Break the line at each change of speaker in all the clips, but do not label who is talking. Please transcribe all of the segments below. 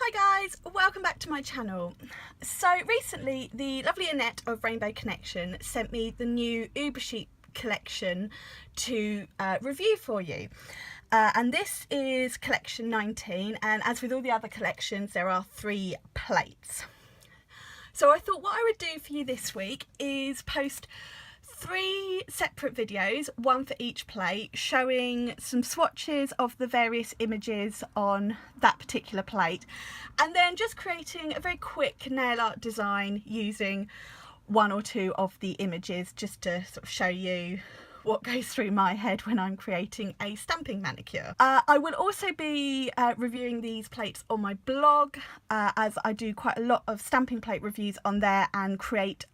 Hi guys, welcome back to my channel. So recently the lovely Annette of Rainbow Connection sent me the new Uberchic collection to review for you. And this is collection 19, and as with all the other collections there are 3 plates. So I thought what I would do for you this week is post 3 separate videos, one for each plate, showing some swatches of the various images on that particular plate, and then just creating a very quick nail art design using 1 or 2 of the images, just to sort of show you what goes through my head when I'm creating a stamping manicure. I will also be reviewing these plates on my blog, as I do quite a lot of stamping plate reviews on there and create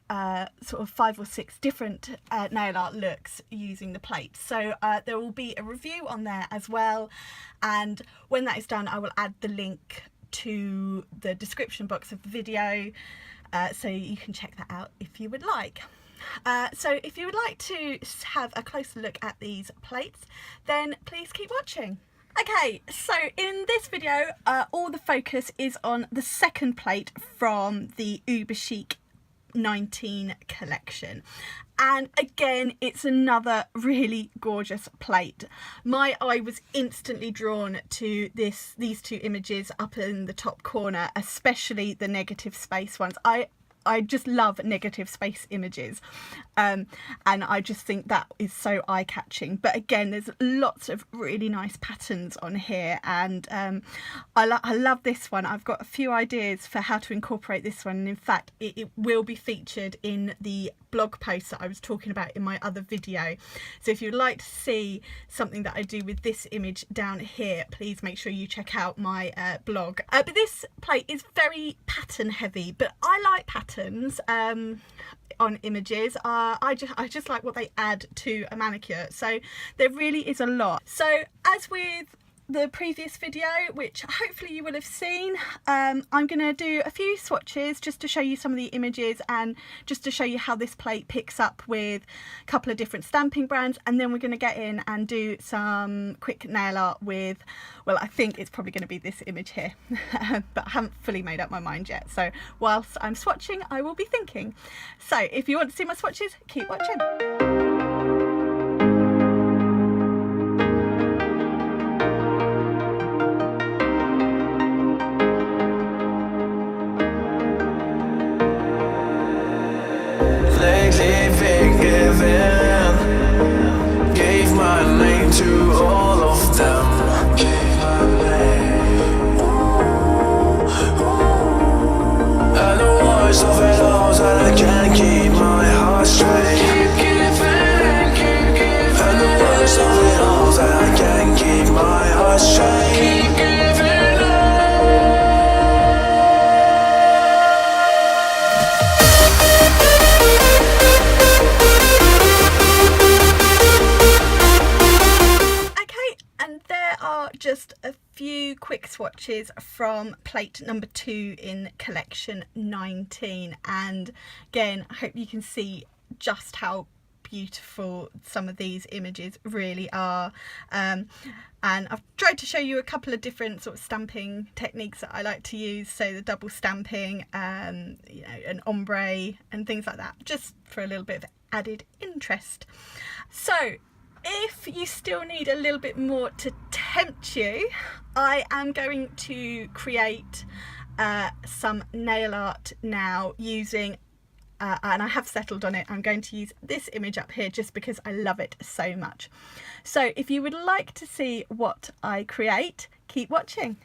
sort of 5 or 6 different nail art looks using the plates. So there will be a review on there as well, and when that is done I will add the link to the description box of the video, so you can check that out if you would like. So if you would like to have a closer look at these plates, then please keep watching. Okay, so in this video all the focus is on the second plate from the Uberchic 19 collection, and again it's another really gorgeous plate. My eye was instantly drawn to these 2 images up in the top corner, especially the negative space ones. I just love negative space images, and I just think that is so eye-catching. But again, there's lots of really nice patterns on here, and I love this one. I've got a few ideas for how to incorporate this one, and in fact it will be featured in the blog post that I was talking about in my other video. So if you'd like to see something that I do with this image down here, please make sure you check out my blog. But this plate is very pattern heavy, but I like patterns on images. I just like what they add to a manicure, so there really is a lot. So as with the previous video, which hopefully you will have seen, I'm going to do a few swatches just to show you some of the images and just to show you how this plate picks up with a couple of different stamping brands, and then we're going to get in and do some quick nail art with, well, I think it's probably going to be this image here but I haven't fully made up my mind yet, so whilst I'm swatching I will be thinking. So if you want to see my swatches, keep watching.
Gave my name to all of them. And the worst of it all is that I can't keep my heart straight. And the worst of it all is that I can't keep my heart straight.
Just a few quick swatches from plate number 2 in collection 19, and again I hope you can see just how beautiful some of these images really are, and I've tried to show you a couple of different sort of stamping techniques that I like to use, so the double stamping, you know, an ombre and things like that, just for a little bit of added interest. So if you still need a little bit more to tempt you, I am going to create some nail art now using, and I have settled on it, I'm going to use this image up here just because I love it so much. So if you would like to see what I create, keep watching.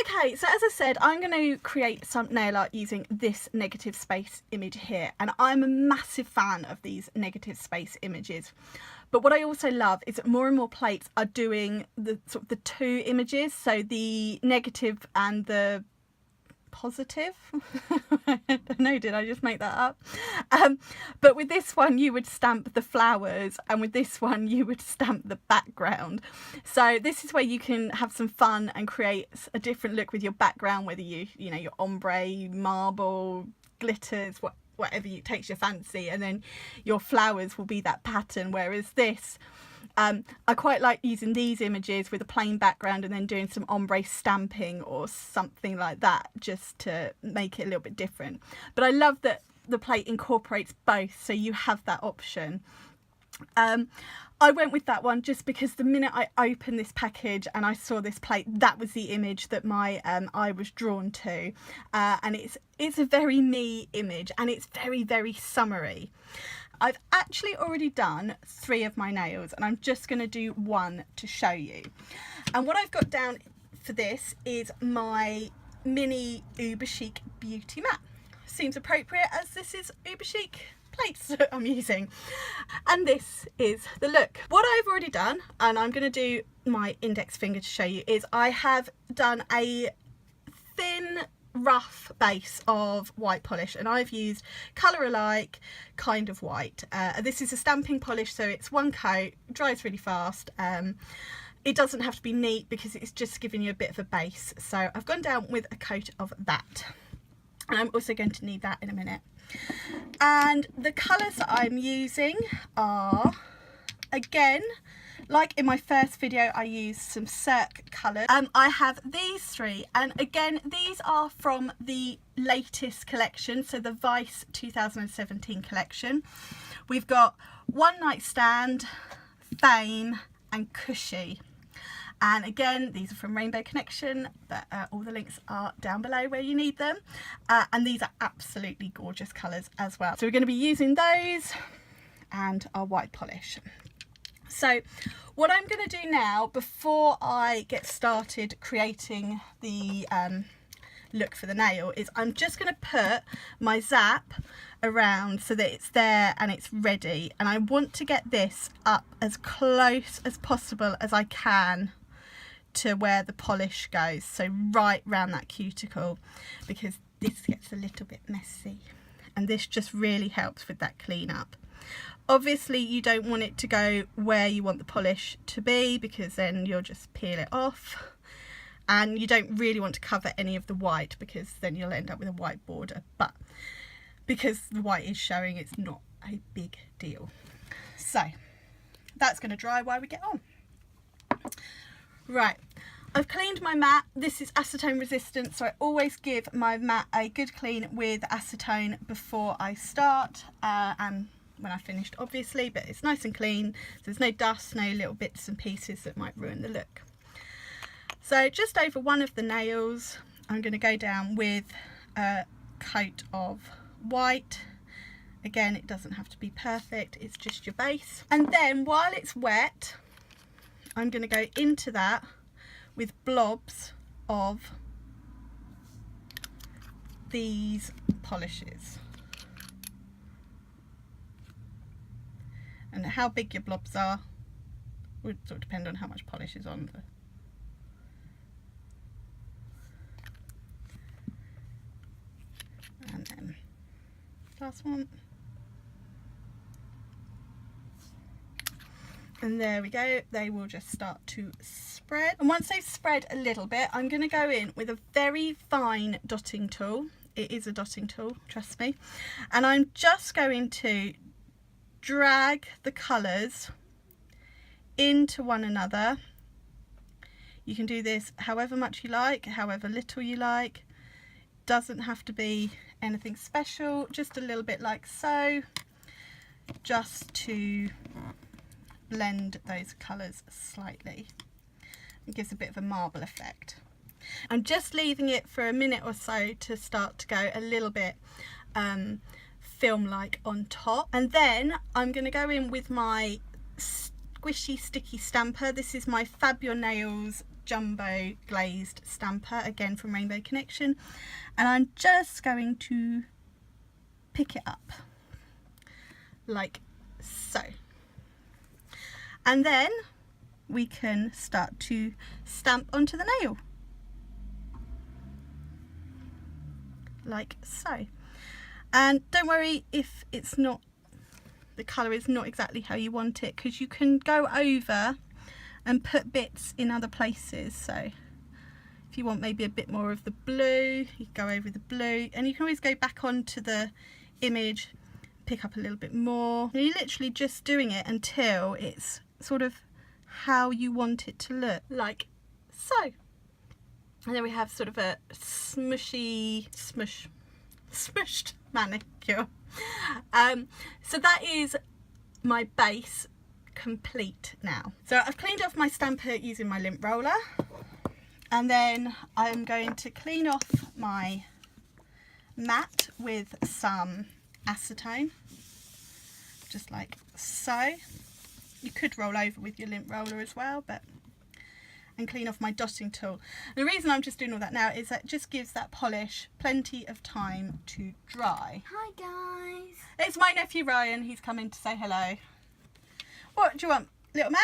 Okay, so as I said, I'm going to create some nail art using this negative space image here, and I'm a massive fan of these negative space images. But what I also love is that more and more plates are doing the sort of the 2 images, so the negative and the positive. I don't know, did I just make that up? But with this one you would stamp the flowers, and with this one you would stamp the background. So this is where you can have some fun and create a different look with your background, whether you know, your ombre, marble, glitters, whatever takes your fancy, and then your flowers will be that pattern, whereas this I quite like using these images with a plain background and then doing some ombre stamping or something like that, just to make it a little bit different. But I love that the plate incorporates both, so you have that option. I went with that one just because the minute I opened this package and I saw this plate, that was the image that my eye was drawn to, and it's a very me image, and it's very summery. I've actually already done 3 of my nails, and I'm just going to do 1 to show you. And what I've got down for this is my mini Uberchic beauty mat. Seems appropriate as this is Uberchic plates that I'm using, and this is the look. What I've already done, and I'm going to do my index finger to show you, is I have done a thin rough base of white polish, and I've used colour alike kind of white. This is a stamping polish, so it's 1 coat, dries really fast. It doesn't have to be neat because it's just giving you a bit of a base, so I've gone down with a coat of that, and I'm also going to need that in a minute. And the colours that I'm using are, again, like in my first video, I used some Cirque colours. I have these 3, and again, these are from the latest collection, so the Vice 2017 collection. We've got One Night Stand, Fame, and Cushy. And again, these are from Rainbow Connection, but all the links are down below where you need them. And these are absolutely gorgeous colours as well. So we're going to be using those and our white polish. So what I'm going to do now, before I get started creating the look for the nail, is I'm just going to put my zap around so that it's there and it's ready. And I want to get this up as close as possible as I can to where the polish goes, so right round that cuticle, because this gets a little bit messy, and this just really helps with that clean up. Obviously you don't want it to go where you want the polish to be, because then you'll just peel it off, and you don't really want to cover any of the white, because then you'll end up with a white border. But because the white is showing, it's not a big deal. So that's going to dry while we get on. Right, I've cleaned my mat. This is acetone resistant, so I always give my mat a good clean with acetone before I start, and when I finished obviously, but it's nice and clean, so there's no dust, no little bits and pieces that might ruin the look. So just over 1 of the nails, I'm going to go down with a coat of white. Again, it doesn't have to be perfect, it's just your base. And then while it's wet, I'm going to go into that with blobs of these polishes. And how big your blobs are would sort of depend on how much polish is on the and then last one. And there we go, they will just start to spread. And once they've spread a little bit, I'm going to go in with a very fine dotting tool. It is a dotting tool, trust me. And I'm just going to drag the colours into one another. You can do this however much you like, however little you like. Doesn't have to be anything special, just a little bit like so, just to blend those colours slightly. It gives a bit of a marble effect. I'm just leaving it for a minute or so to start to go a little bit film-like on top, and then I'm going to go in with my squishy sticky stamper. This is my Fab Your Nails jumbo glazed stamper, again from Rainbow Connection, and I'm just going to pick it up like so. And then we can start to stamp onto the nail, like so. And don't worry if it's not, the colour is not exactly how you want it, because you can go over and put bits in other places. So if you want maybe a bit more of the blue, you can go over the blue, and you can always go back onto the image, pick up a little bit more. And you're literally just doing it until it's sort of how you want it to look, like so. And then we have sort of a smushed manicure. So that is my base complete now. So I've cleaned off my stamper using my lint roller, and then I'm going to clean off my mat with some acetone, just like so. You could roll over with your lint roller as well, and clean off my dotting tool. The reason I'm just doing all that now is that it just gives that polish plenty of time to dry.
Hi guys.
It's my nephew Ryan, he's come in to say hello. What do you want, little man?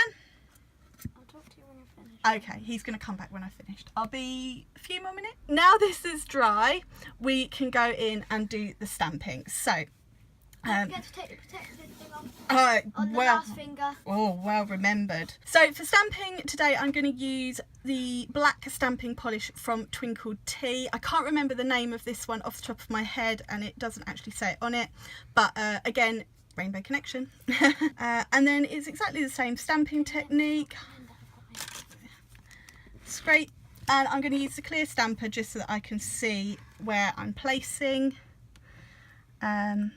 I'll talk to you when you're finished.
Okay, he's going to come back when I've finished. I'll be a few more minutes. Now this is dry, we can go in and do the stamping. So,
don't forget to take the protective thing off on the
well,
last finger.
oh, well remembered. So for stamping today, I'm going to use the black stamping polish from Twinkle Tea. I can't remember the name of this one off the top of my head, and it doesn't actually say it on it. But again, Rainbow Connection. And then it's exactly the same stamping technique. Scrape, and I'm going to use the clear stamper just so that I can see where I'm placing. Turn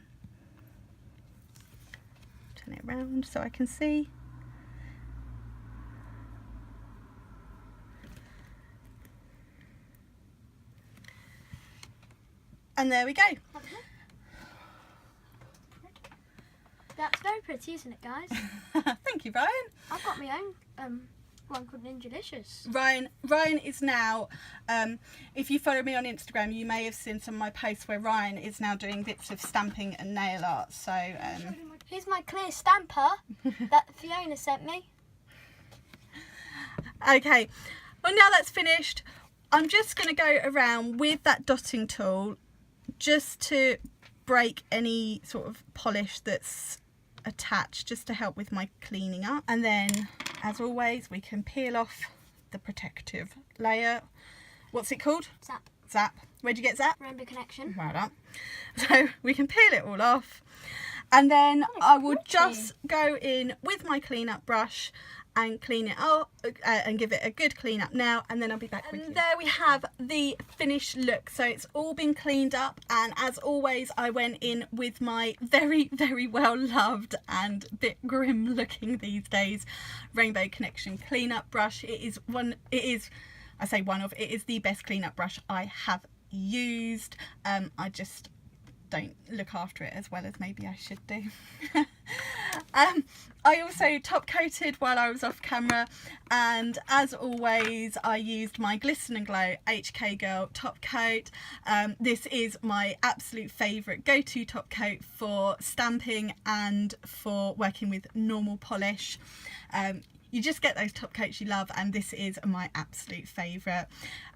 it around so I can see. And there we go.
That's very pretty, isn't it, guys?
Thank you, Ryan.
I've got my own one called Ninjalicious.
Ryan is now, if you follow me on Instagram, you may have seen some of my posts where Ryan is now doing bits of stamping and nail art. So
here's my clear stamper that Fiona sent me.
okay, well now that's finished, I'm just going to go around with that dotting tool just to break any sort of polish that's attached, just to help with my cleaning up. And then, as always, we can peel off the protective layer. What's it called?
Zap.
Zap. Where'd you get Zap?
Rainbow Connection.
Well done. So we can peel it all off, and then I will just go in with my clean-up brush and clean it up and give it a good clean up now, and then I'll be back with you. There we have the finished look. So it's all been cleaned up, and as always I went in with my very, very well loved and a bit grim looking these days Rainbow Connection clean-up brush. It is the best clean-up brush I have used. I just don't look after it as well as maybe I should do. I also top coated while I was off camera, and as always I used my Glisten and Glow HK Girl top coat. This is my absolute favourite go-to top coat for stamping and for working with normal polish. You just get those top coats you love, and this is my absolute favourite.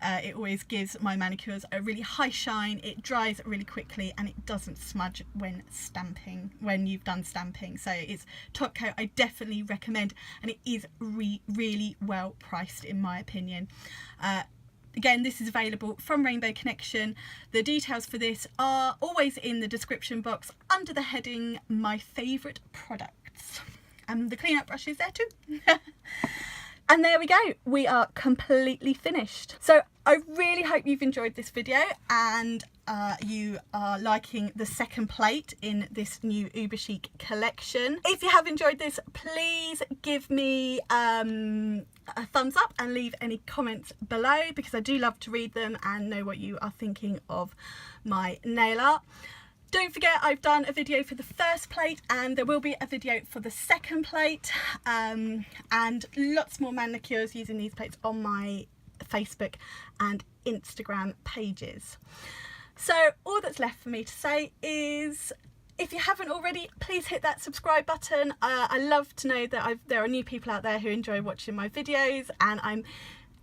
It always gives my manicures a really high shine, it dries really quickly, and it doesn't smudge when stamping, when you've done stamping. So it's top coat I definitely recommend, and it is really well priced in my opinion. Again, this is available from Rainbow Connection. The details for this are always in the description box under the heading My Favourite Products. And the clean-up brush is there too. And there we go, we are completely finished. So I really hope you've enjoyed this video, and you are liking the second plate in this new Uberchic collection. If you have enjoyed this, please give me a thumbs up and leave any comments below, because I do love to read them and know what you are thinking of my nail art. Don't forget, I've done a video for the first plate, and there will be a video for the second plate, and lots more manicures using these plates on my Facebook and Instagram pages. So all that's left for me to say is, if you haven't already, please hit that subscribe button. I love to know that there are new people out there who enjoy watching my videos, and I'm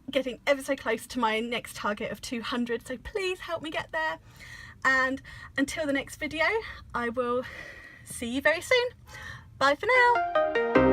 getting ever so close to my next target of 200, so please help me get there. And until the next video, I will see you very soon. Bye for now.